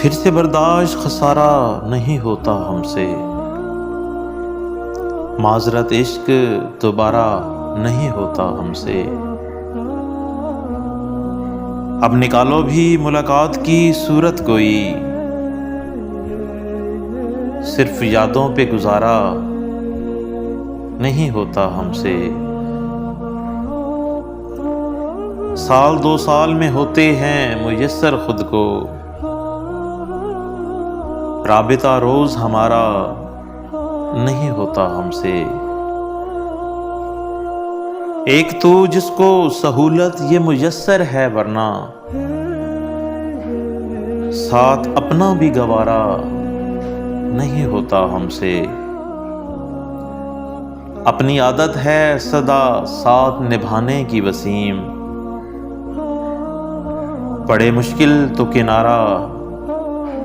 फिर से बर्दाश्त खसारा नहीं होता हमसे। माजरत इश्क दोबारा नहीं होता हमसे। अब निकालो भी मुलाकात की सूरत कोई, सिर्फ यादों पे गुजारा नहीं होता हमसे। साल 2 साल में होते हैं मुयस्सर खुद को, राबिता रोज हमारा नहीं होता हमसे। एक तो जिसको सहूलत ये मुयस्सर है, वरना साथ अपना भी गवारा नहीं होता हमसे। अपनी आदत है सदा साथ निभाने की वसीम, बड़े मुश्किल तो किनारा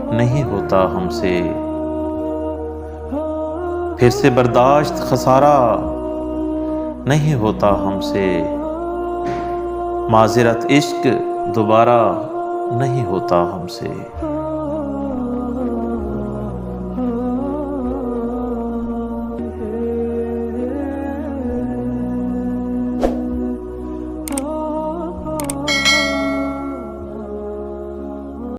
नहीं होता हमसे। फिर से बर्दाश्त खसारा नहीं होता हमसे। माजरत इश्क दोबारा नहीं होता हमसे।